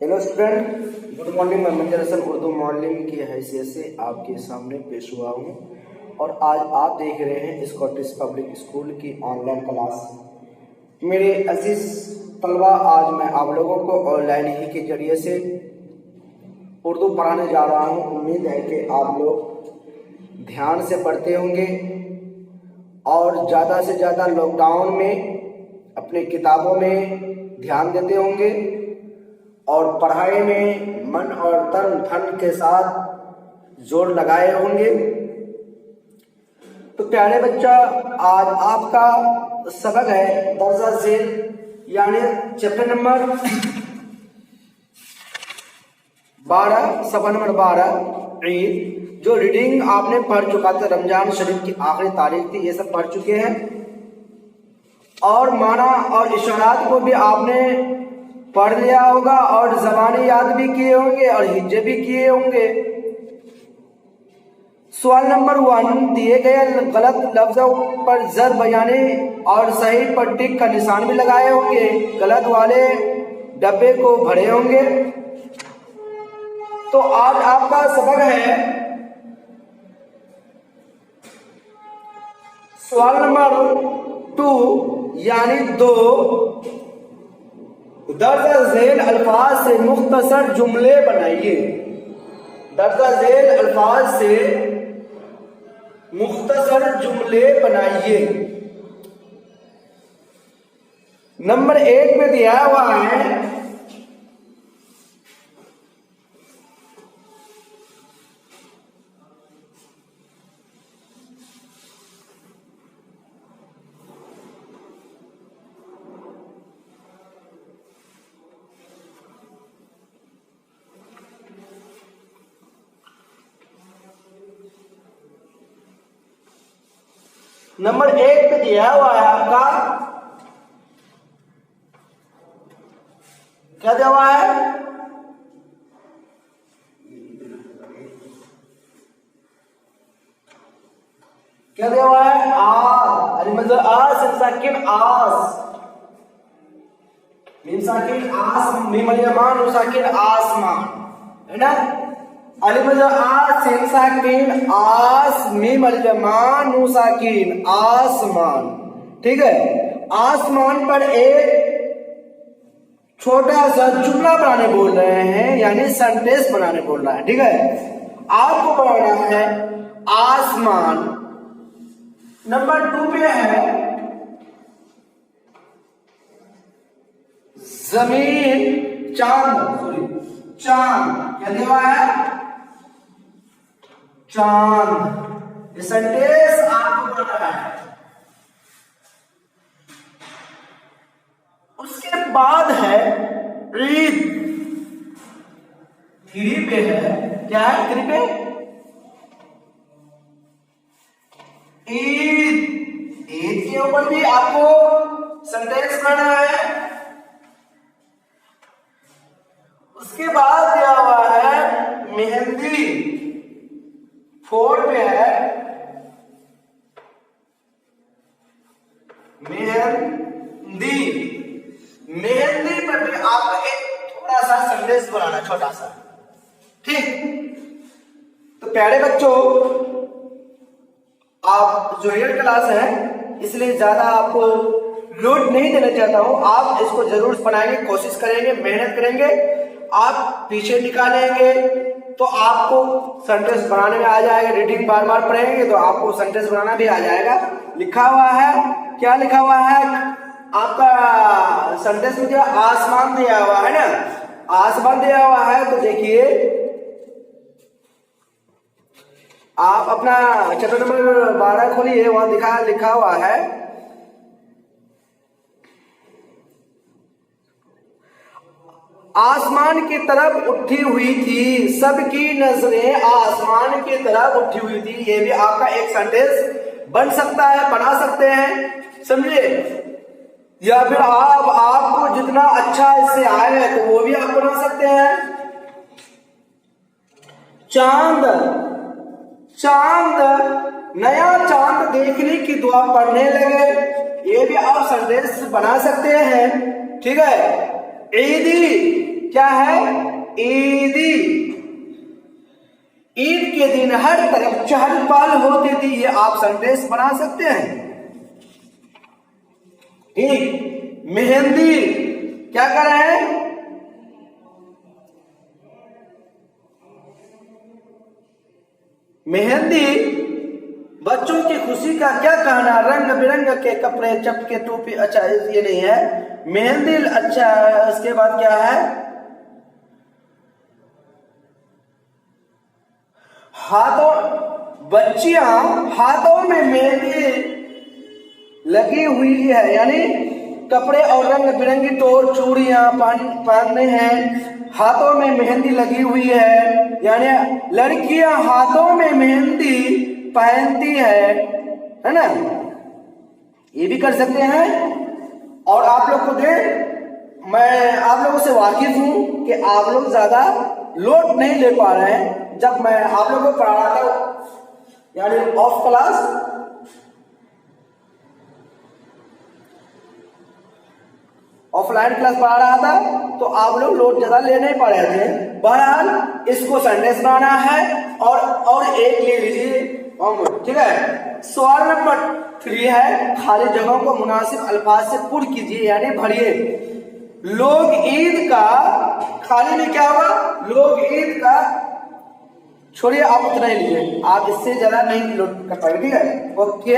Hello student, good morning. मैं मंजर Hasan Urdu modelling की हैसियत से आपके सामने पेश हुआ हूँ और आज आप देख रहे हैं स्कॉटिश पब्लिक स्कूल की ऑनलाइन क्लास। मेरे अजीज तलबा, आज मैं आप लोगों को ऑनलाइन ही के जरिए से उर्दू पढ़ाने जा रहा हूँ। उम्मीद है कि आप लोग ध्यान से पढ़ते होंगे और ज़्यादा से ज़्यादा लॉकडाउन में अपने किताबों में ध्यान देते होंगे और पढ़ाई में मन और तन धन के साथ जोर लगाए होंगे। तो प्यारे बच्चा, आज आपका सबक है दर्जा झेल यानी चैप्टर नंबर 12, सफ़ा नंबर 12 ईद। जो रीडिंग आपने पढ़ चुका था, रमजान शरीफ की आखिरी तारीख थी, ये सब पढ़ चुके हैं और माना और इशारात को भी आपने पढ़ लिया होगा और ज़बानी याद भी किए होंगे और हिज्जे भी किए होंगे। सवाल नंबर 1, दिए गए गलत लफ्जों पर जर बयानी और सही पर टिक का निशान भी लगाए होंगे। गलत वाले डब्बे को भरे होंगे। तो आज आपका सबक है सवाल नंबर 2 यानी 2, दर्जा झेल अल्फाज से मुख्तसर जुमले बनाइए। दर्जा झेल अल्फाज से मुख्तसर जुमले बनाइए। नंबर 1 में दिया हुआ है नंबर 1 पे दिया हुआ है आपका, क्या दिया हुआ है? क्या दिया हुआ है? मतलब सिन साकिन आस, मीम साकिन आस, मीम अलयमान साकिन आसमान, है ना? सिन साकिन आस, मीम अलयमान साकिन आसमान। ठीक है, आसमान पर एक छोटा सा जुमला बनाने बोल रहे हैं, यानी सेंटेंस बनाने बोल रहा है। ठीक है, आपको बनाना है आसमान। नंबर 2 पे है जमीन चांद, चांद क्या दिया हुआ है? चांद। ये सेंटेंस आपको बनाना है। उसके बाद है ईद। 3 पे है, क्या है 3 पे? ईद। ईद के ऊपर भी आपको सेंटेंस बनाना है। उसके बाद दिया हुआ है मेहंदी। 4 पे है मेहंदी। मेहंदी पर भी आपको एक थोड़ा सा सेंटेंस बनाना, छोटा सा। ठीक, तो प्यारे बच्चों, आप जो रियल क्लास है इसलिए ज्यादा आपको लोड नहीं देना चाहता हूं। आप इसको जरूर बनाएंगे, कोशिश करेंगे, मेहनत करेंगे, आप पीछे निकालेंगे तो आपको सेंटेंस बनाने में आ जाएगा। रीडिंग बार बार पढ़ेंगे तो आपको सेंटेंस बनाना भी आ जाएगा। लिखा हुआ है, क्या लिखा हुआ है आपका सेंटेंस में? जो आसमान दिया हुआ है ना, आसमान दिया हुआ है। तो देखिए, आप अपना चैप्टर नंबर 12 खोलिए, वहां लिखा हुआ है आसमान की तरफ उठी हुई थी, सबकी नजरें आसमान की तरफ उठी हुई थी। ये भी आपका एक सेंटेंस बन सकता है, बना सकते हैं, समझे? या फिर आपको जितना अच्छा इससे आए है तो वो भी आप बना सकते हैं। चांद, चांद, नया चांद देखने की दुआ पढ़ने लगे, ये भी आप सेंटेंस बना सकते हैं। ठीक है, ईदी, क्या है? ईदी। ईद के दिन हर तरफ चहल पहल होती थी, ये आप सेंटेंस बना सकते हैं। ठीक। मेहंदी, क्या कर रहे हैं? मेहंदी बच्चों की खुशी का क्या कहना, रंग बिरंग के कपड़े, चपके, टोपी। अच्छा ये नहीं है मेहंदी। अच्छा उसके बाद क्या है? हाथों, बच्चियां हाथों में मेहंदी लगी हुई है, यानी कपड़े और रंग बिरंगी टोर चूड़ियां पहनने हैं, हाथों में मेहंदी लगी हुई है, यानी लड़कियां हाथों में मेहंदी पहनती है ना? ये भी कर सकते हैं। और आप लोग को मैं आप लोगों से वाकिफ हूं कि आप लोग ज्यादा लोड नहीं ले पा रहे हैं। जब मैं आप लोगों को पढ़ा रहा था, यानी ऑफ क्लास, ऑफलाइन क्लास पढ़ा रहा था, तो आप लोग लोड ज्यादा ले नहीं पा रहे थे। बहरहाल इसको सेंटेंस बनाना है। और एक ले लीजिए, ठीक है। सवाल नंबर 3 है, खाली जगहों को मुनासिब अल्फाज से पूर्ण कीजिए, यानी भरिए। लोग ईद का, खाली में क्या होगा? लोग ईद का, छोड़िए आप उतना ही लीजिए, आप इससे ज्यादा नहीं लोड कर पाएंगे। ठीक है, ओके।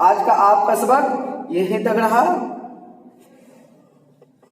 आज का आपका सबक यही तक रहा।